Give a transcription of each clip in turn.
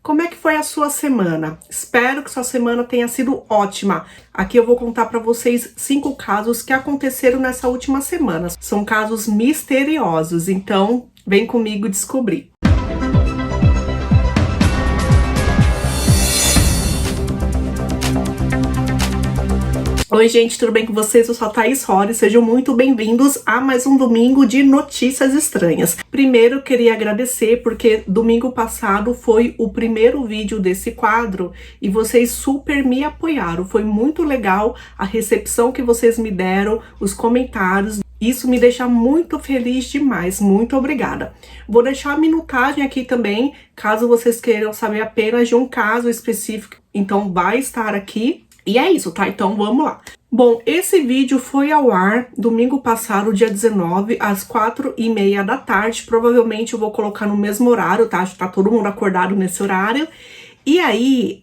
Como é que foi a sua semana? Espero que sua semana tenha sido ótima. Aqui eu vou contar para vocês 5 casos que aconteceram nessa última semana. São casos misteriosos, então vem comigo descobrir. Oi gente, tudo bem com vocês? Eu sou a Thaís Rory, sejam muito bem-vindos a mais um domingo de notícias estranhas. Primeiro, queria agradecer porque domingo passado foi o primeiro vídeo desse quadro e vocês super me apoiaram. Foi muito legal a recepção que vocês me deram, os comentários. Isso me deixa muito feliz demais, muito obrigada. Vou deixar a minutagem aqui também, caso vocês queiram saber apenas de um caso específico, então vai estar aqui. E é isso, tá? Então vamos lá. Bom, esse vídeo foi ao ar domingo passado, dia 19, às 4h30 da tarde. Provavelmente eu vou colocar no mesmo horário, tá? Tá todo mundo acordado nesse horário. E aí,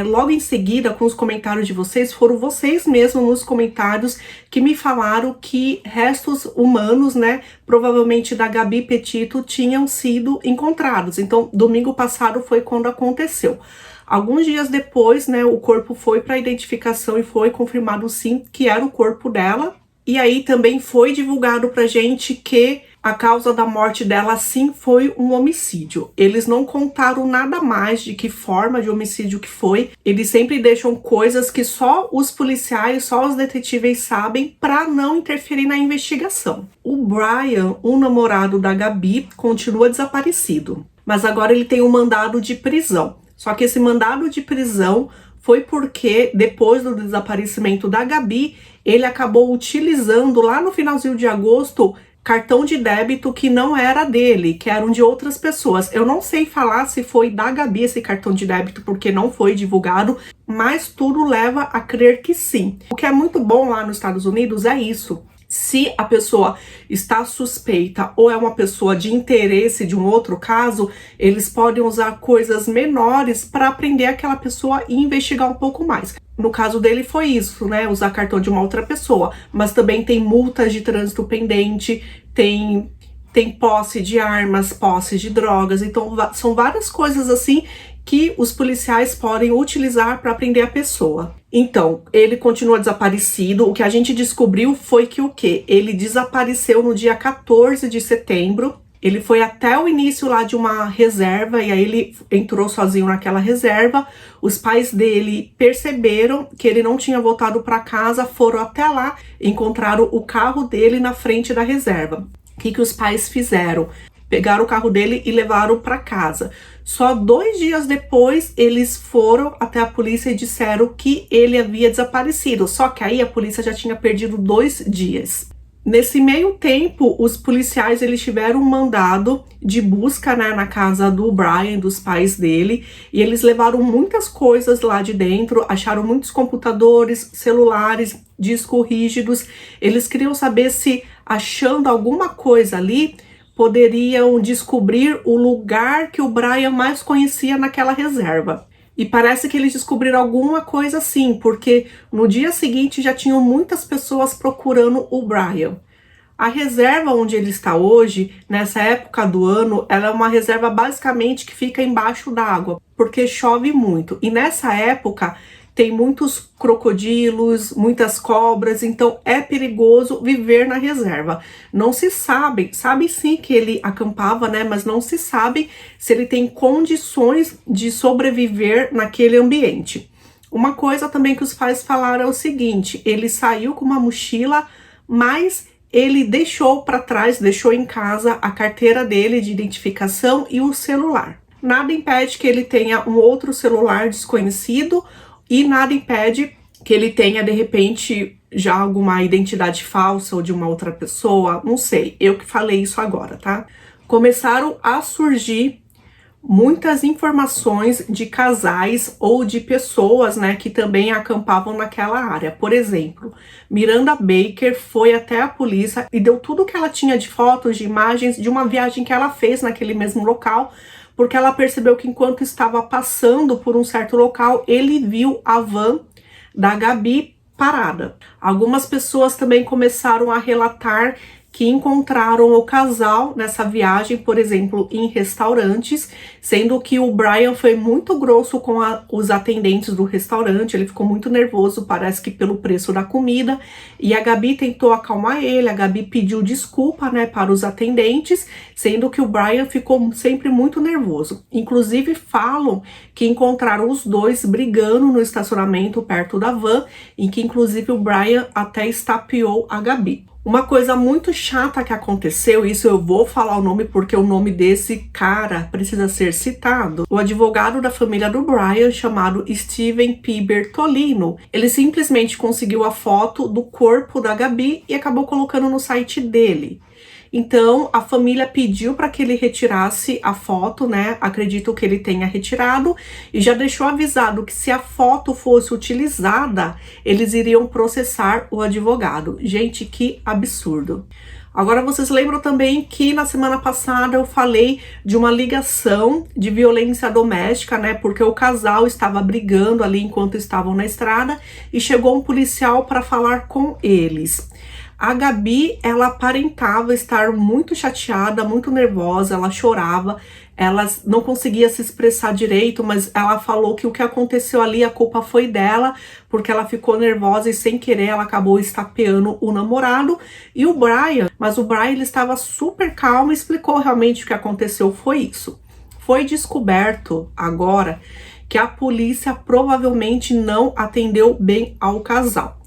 logo em seguida, com os comentários de vocês, foram vocês mesmos nos comentários que me falaram que restos humanos, né, provavelmente da Gabi Petito, tinham sido encontrados. Então, domingo passado foi quando aconteceu. Alguns dias depois, né, o corpo foi para identificação e foi confirmado sim que era o corpo dela. E aí também foi divulgado pra gente que a causa da morte dela sim foi um homicídio. Eles não contaram nada mais de que forma de homicídio que foi. Eles sempre deixam coisas que só os policiais, só os detetives sabem para não interferir na investigação. O Brian, o namorado da Gabi, continua desaparecido, mas agora ele tem um mandado de prisão. Só que esse mandado de prisão foi porque, depois do desaparecimento da Gabi, ele acabou utilizando, lá no finalzinho de agosto, cartão de débito que não era dele, que eram de outras pessoas. Eu não sei falar se foi da Gabi esse cartão de débito, porque não foi divulgado, mas tudo leva a crer que sim. O que é muito bom lá nos Estados Unidos é isso. Se a pessoa está suspeita ou é uma pessoa de interesse de um outro caso, eles podem usar coisas menores para prender aquela pessoa e investigar um pouco mais. No caso dele foi isso, né? Usar cartão de uma outra pessoa. Mas também tem multas de trânsito pendente, tem posse de armas, posse de drogas. Então são várias coisas assim que os policiais podem utilizar para prender a pessoa. Então, ele continua desaparecido. O que a gente descobriu foi que o quê? Ele desapareceu no dia 14 de setembro. Ele foi até o início lá de uma reserva e aí ele entrou sozinho naquela reserva. Os pais dele perceberam que ele não tinha voltado para casa, foram até lá, encontraram o carro dele na frente da reserva. O que os pais fizeram? Pegaram o carro dele e levaram para casa. Só 2 dias depois, eles foram até a polícia e disseram que ele havia desaparecido. Só que aí a polícia já tinha perdido 2 dias. Nesse meio tempo, os policiais eles tiveram um mandado de busca, né, na casa do Brian, dos pais dele, e eles levaram muitas coisas lá de dentro, acharam muitos computadores, celulares, discos rígidos. Eles queriam saber se, achando alguma coisa ali, poderiam descobrir o lugar que o Brian mais conhecia naquela reserva. E parece que eles descobriram alguma coisa assim, porque no dia seguinte já tinham muitas pessoas procurando o Brian. A reserva onde ele está hoje, nessa época do ano, ela é uma reserva basicamente que fica embaixo d'água, porque chove muito. E nessa época tem muitos crocodilos, muitas cobras, então é perigoso viver na reserva. Não se sabe sim que ele acampava, né? Mas não se sabe se ele tem condições de sobreviver naquele ambiente. Uma coisa também que os pais falaram é o seguinte: ele saiu com uma mochila, mas ele deixou para trás, deixou em casa a carteira dele de identificação e o celular. Nada impede que ele tenha um outro celular desconhecido, e nada impede que ele tenha, de repente, já alguma identidade falsa ou de uma outra pessoa, não sei, eu que falei isso agora, tá? Começaram a surgir muitas informações de casais ou de pessoas, né, que também acampavam naquela área. Por exemplo, Miranda Baker foi até a polícia e deu tudo que ela tinha de fotos, de imagens de uma viagem que ela fez naquele mesmo local, porque ela percebeu que enquanto estava passando por um certo local, ele viu a van da Gabi parada. Algumas pessoas também começaram a relatar que encontraram o casal nessa viagem, por exemplo, em restaurantes, sendo que o Brian foi muito grosso com os atendentes do restaurante, ele ficou muito nervoso, parece que pelo preço da comida, e a Gabi tentou acalmar ele, a Gabi pediu desculpa, né, para os atendentes, sendo que o Brian ficou sempre muito nervoso. Inclusive falam que encontraram os dois brigando no estacionamento perto da van, em que inclusive o Brian até estapeou a Gabi. Uma coisa muito chata que aconteceu, isso eu vou falar o nome porque o nome desse cara precisa ser citado. O advogado da família do Brian, chamado Steven P. Bertolino, ele simplesmente conseguiu a foto do corpo da Gabi e acabou colocando no site dele. Então, a família pediu para que ele retirasse a foto, né? Acredito que ele tenha retirado e já deixou avisado que se a foto fosse utilizada, eles iriam processar o advogado. Gente, que absurdo. Agora, vocês lembram também que na semana passada eu falei de uma ligação de violência doméstica, né? Porque o casal estava brigando ali enquanto estavam na estrada e chegou um policial para falar com eles. A Gabi, ela aparentava estar muito chateada, muito nervosa, ela chorava, ela não conseguia se expressar direito, mas ela falou que o que aconteceu ali, a culpa foi dela, porque ela ficou nervosa e sem querer ela acabou estapeando o namorado. E o Brian, mas o Brian ele estava super calmo e explicou realmente o que aconteceu, foi isso. Foi descoberto agora que a polícia provavelmente não atendeu bem ao casal.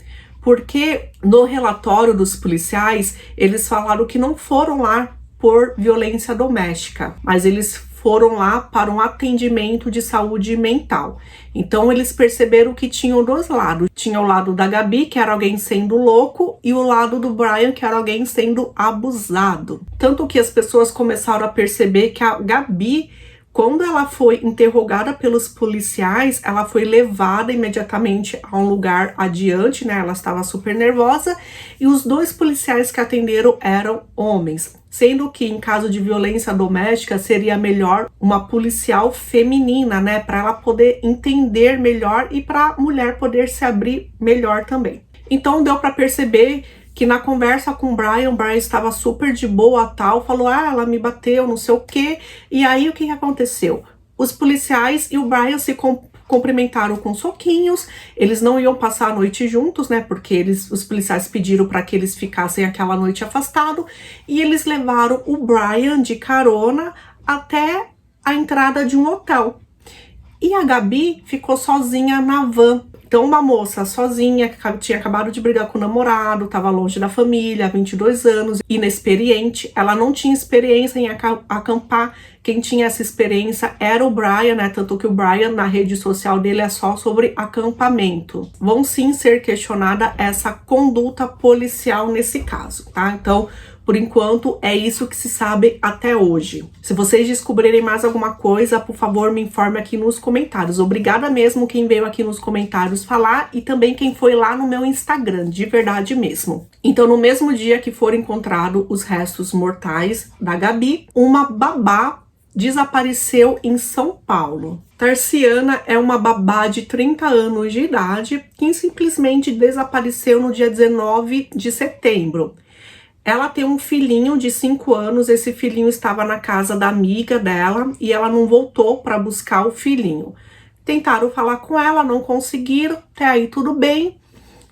Porque no relatório dos policiais, eles falaram que não foram lá por violência doméstica, mas eles foram lá para um atendimento de saúde mental. Então eles perceberam que tinham dois lados. Tinha o lado da Gabi, que era alguém sendo louco, e o lado do Brian, que era alguém sendo abusado. Tanto que as pessoas começaram a perceber que a Gabi, quando ela foi interrogada pelos policiais, ela foi levada imediatamente a um lugar adiante, né? Ela estava super nervosa e os dois policiais que atenderam eram homens, sendo que em caso de violência doméstica seria melhor uma policial feminina, né? Para ela poder entender melhor e para a mulher poder se abrir melhor também. Então deu para perceber que na conversa com o Brian estava super de boa, tal, falou, ela me bateu, não sei o quê. E aí, o que aconteceu? Os policiais e o Brian se cumprimentaram com soquinhos, eles não iam passar a noite juntos, né, porque os policiais pediram para que eles ficassem aquela noite afastado, e eles levaram o Brian de carona até a entrada de um hotel. E a Gabi ficou sozinha na van. Então, uma moça sozinha, que tinha acabado de brigar com o namorado, estava longe da família, há 22 anos, inexperiente, ela não tinha experiência em acampar. Quem tinha essa experiência era o Brian, né? Tanto que o Brian, na rede social dele, é só sobre acampamento. Vão sim ser questionada essa conduta policial nesse caso, tá? Então, por enquanto, é isso que se sabe até hoje. Se vocês descobrirem mais alguma coisa, por favor, me informe aqui nos comentários. Obrigada mesmo quem veio aqui nos comentários falar e também quem foi lá no meu Instagram, de verdade mesmo. Então, no mesmo dia que foram encontrados os restos mortais da Gabi, uma babá desapareceu em São Paulo. Tarciana é uma babá de 30 anos de idade que simplesmente desapareceu no dia 19 de setembro. Ela tem um filhinho de 5 anos, esse filhinho estava na casa da amiga dela e ela não voltou para buscar o filhinho. Tentaram falar com ela, não conseguiram, até aí tudo bem.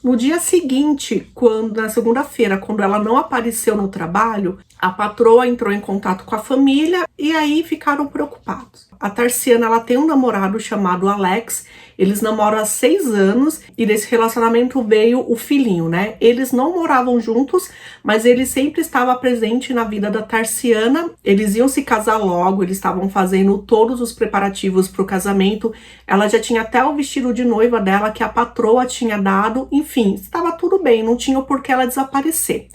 No dia seguinte, na segunda-feira, quando ela não apareceu no trabalho, a patroa entrou em contato com a família e aí ficaram preocupados. A Tarciana, ela tem um namorado chamado Alex, eles namoram há 6 anos e desse relacionamento veio o filhinho, né? Eles não moravam juntos, mas ele sempre estava presente na vida da Tarciana. Eles iam se casar logo, eles estavam fazendo todos os preparativos para o casamento. Ela já tinha até o vestido de noiva dela que a patroa tinha dado, enfim, estava tudo bem, não tinha por que ela desaparecer.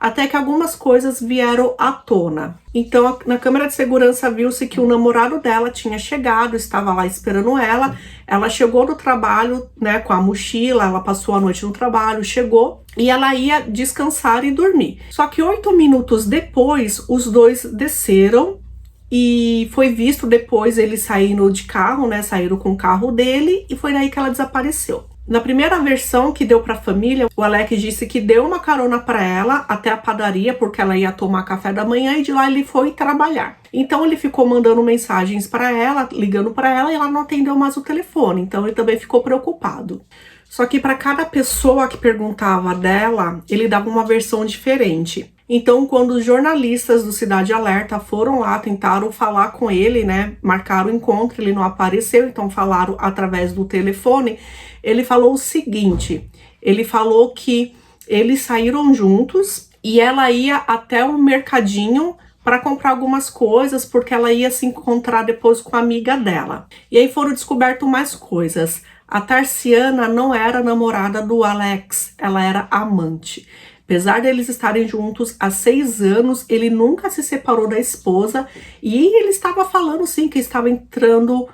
Até que algumas coisas vieram à tona. Então, na câmera de segurança viu-se que o namorado dela tinha chegado, estava lá esperando ela. Ela chegou do trabalho, né, com a mochila, ela passou a noite no trabalho, chegou e ela ia descansar e dormir. Só que 8 minutos depois, os dois desceram e foi visto depois eles saindo de carro, né, saíram com o carro dele e foi daí que ela desapareceu. Na primeira versão que deu para a família, o Alex disse que deu uma carona para ela até a padaria porque ela ia tomar café da manhã e de lá ele foi trabalhar. Então ele ficou mandando mensagens para ela, ligando para ela e ela não atendeu mais o telefone. Então ele também ficou preocupado. Só que para cada pessoa que perguntava dela, ele dava uma versão diferente. Então, quando os jornalistas do Cidade Alerta foram lá, tentaram falar com ele, né? Marcaram o encontro, ele não apareceu, então falaram através do telefone. Ele falou o seguinte, ele falou que eles saíram juntos e ela ia até um mercadinho para comprar algumas coisas, porque ela ia se encontrar depois com a amiga dela. E aí foram descobertas mais coisas. A Tarciana não era namorada do Alex, ela era amante. Apesar deles estarem juntos há 6 anos, ele nunca se separou da esposa e ele estava falando sim que estava entrando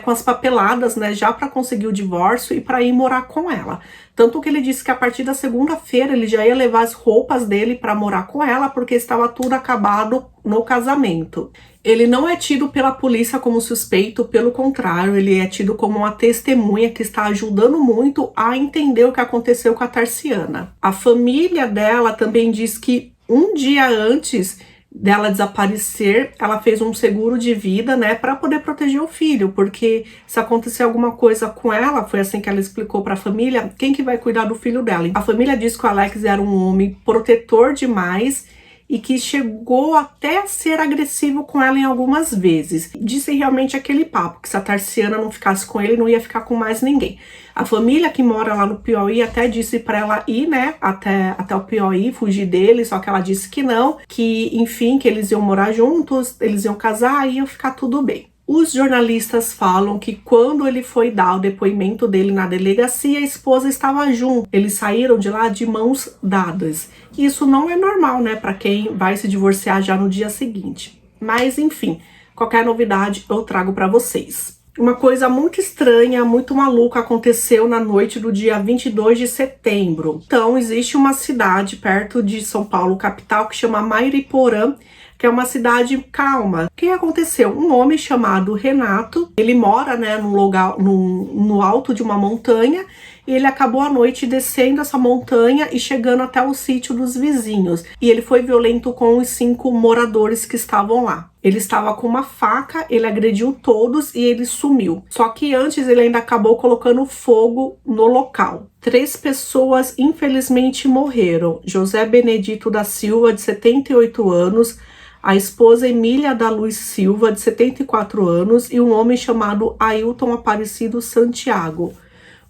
com as papeladas, né, já para conseguir o divórcio e para ir morar com ela. Tanto que ele disse que a partir da segunda-feira ele já ia levar as roupas dele para morar com ela, porque estava tudo acabado no casamento. Ele não é tido pela polícia como suspeito, pelo contrário, ele é tido como uma testemunha que está ajudando muito a entender o que aconteceu com a Tarciana. A família dela também diz que um dia antes dela desaparecer, ela fez um seguro de vida, né, para poder proteger o filho, porque se acontecer alguma coisa com ela, foi assim que ela explicou para a família, quem que vai cuidar do filho dela? A família diz que o Alex era um homem protetor demais e que chegou até a ser agressivo com ela em algumas vezes. Disse realmente aquele papo, que se a Tarciana não ficasse com ele, não ia ficar com mais ninguém. A família que mora lá no Piauí até disse para ela ir, né, até o Piauí, fugir dele, só que ela disse que não, que enfim, que eles iam morar juntos, eles iam casar e ia ficar tudo bem. Os jornalistas falam que quando ele foi dar o depoimento dele na delegacia, a esposa estava junto. Eles saíram de lá de mãos dadas. Isso não é normal, né, para quem vai se divorciar já no dia seguinte. Mas, enfim, qualquer novidade eu trago para vocês. Uma coisa muito estranha, muito maluca aconteceu na noite do dia 22 de setembro. Então, existe uma cidade perto de São Paulo, capital, que chama Mairiporã, que é uma cidade calma. O que aconteceu? Um homem chamado Renato, ele mora, né, no alto de uma montanha, e ele acabou à noite descendo essa montanha e chegando até o sítio dos vizinhos. E ele foi violento com os 5 moradores que estavam lá. Ele estava com uma faca, ele agrediu todos e ele sumiu. Só que antes ele ainda acabou colocando fogo no local. 3 pessoas infelizmente morreram. José Benedito da Silva, de 78 anos, a esposa Emília da Luz Silva, de 74 anos, e um homem chamado Ailton Aparecido Santiago.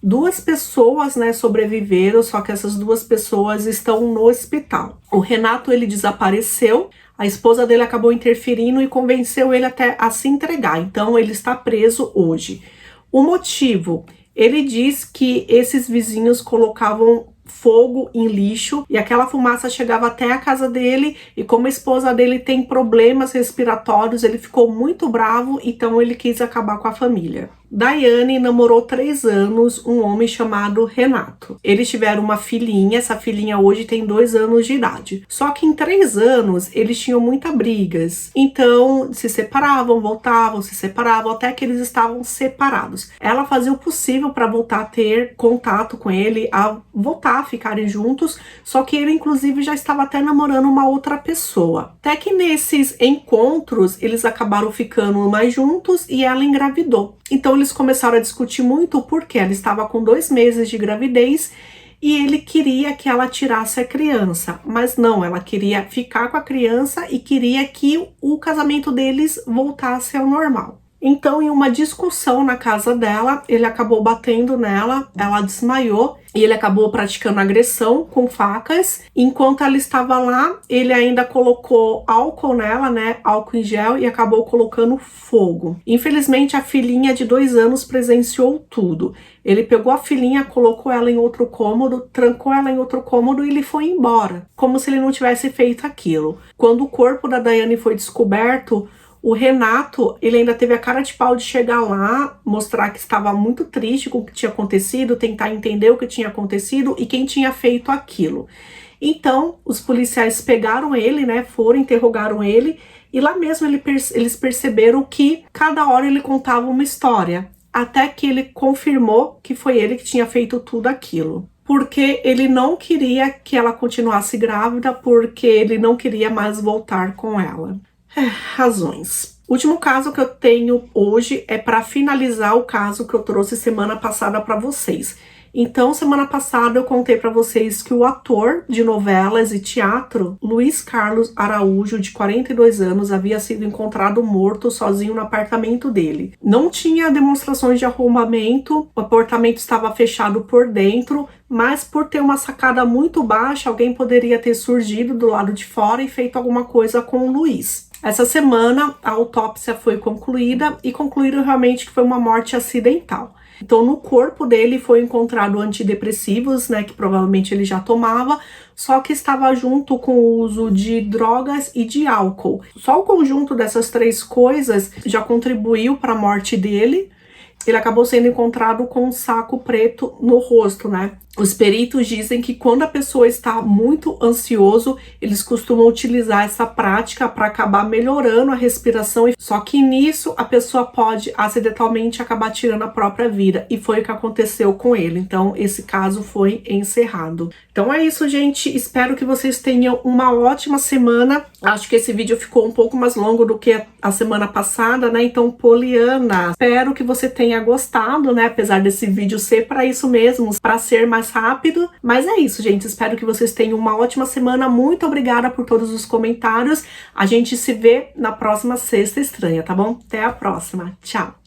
2 pessoas, né, sobreviveram, só que essas 2 pessoas estão no hospital. O Renato, ele desapareceu, a esposa dele acabou interferindo e convenceu ele até a se entregar, então ele está preso hoje. O motivo, ele diz que esses vizinhos colocavam fogo em lixo e aquela fumaça chegava até a casa dele, e como a esposa dele tem problemas respiratórios, ele ficou muito bravo, então ele quis acabar com a família. Daiane namorou 3 anos um homem chamado Renato. Eles tiveram uma filhinha, essa filhinha hoje tem 2 anos de idade. Só que em 3 anos eles tinham muitas brigas. Então se separavam, voltavam, se separavam, até que eles estavam separados. Ela fazia o possível para voltar a ter contato com ele, a voltar a ficarem juntos, só que ele inclusive já estava até namorando uma outra pessoa. Até que nesses encontros eles acabaram ficando mais juntos e ela engravidou. Então eles começaram a discutir muito porque ela estava com 2 meses de gravidez e ele queria que ela tirasse a criança, mas não, ela queria ficar com a criança e queria que o casamento deles voltasse ao normal. Então, em uma discussão na casa dela, ele acabou batendo nela, ela desmaiou e ele acabou praticando agressão com facas. Enquanto ela estava lá, ele ainda colocou álcool nela, né, álcool em gel, e acabou colocando fogo. Infelizmente, a filhinha de 2 anos presenciou tudo. Ele pegou a filhinha, colocou ela em outro cômodo, trancou ela em outro cômodo e ele foi embora, como se ele não tivesse feito aquilo. Quando o corpo da Daiane foi descoberto, o Renato, ele ainda teve a cara de pau de chegar lá, mostrar que estava muito triste com o que tinha acontecido, tentar entender o que tinha acontecido e quem tinha feito aquilo. Então, os policiais pegaram ele, né, foram, interrogaram ele, e lá mesmo eles perceberam que cada hora ele contava uma história. até que ele confirmou que foi ele que tinha feito tudo aquilo. Porque ele não queria que ela continuasse grávida, porque ele não queria mais voltar com ela. Razões. O último caso que eu tenho hoje é para finalizar o caso que eu trouxe semana passada para vocês. Então, semana passada eu contei para vocês que o ator de novelas e teatro, Luiz Carlos Araújo, de 42 anos, havia sido encontrado morto sozinho no apartamento dele. Não tinha demonstrações de arrombamento, o apartamento estava fechado por dentro, mas por ter uma sacada muito baixa, alguém poderia ter surgido do lado de fora e feito alguma coisa com o Luiz. Essa semana, a autópsia foi concluída e concluíram realmente que foi uma morte acidental. Então, no corpo dele foi encontrado antidepressivos, né, que provavelmente ele já tomava, só que estava junto com o uso de drogas e de álcool. Só o conjunto dessas três coisas já contribuiu para a morte dele. Ele acabou sendo encontrado com um saco preto no rosto, né? Os peritos dizem que quando a pessoa está muito ansioso, eles costumam utilizar essa prática para acabar melhorando a respiração. Só que nisso a pessoa pode acidentalmente acabar tirando a própria vida. E foi o que aconteceu com ele. Então esse caso foi encerrado. Então é isso, gente. Espero que vocês tenham uma ótima semana. Acho que esse vídeo ficou um pouco mais longo do que a semana passada, né? Então, Poliana, espero que você tenha gostado, né? Apesar desse vídeo ser para isso mesmo, para ser mais rápido. Mas é isso, gente. Espero que vocês tenham uma ótima semana. Muito obrigada por todos os comentários. A gente se vê na próxima Sexta Estranha, tá bom? Até a próxima. Tchau!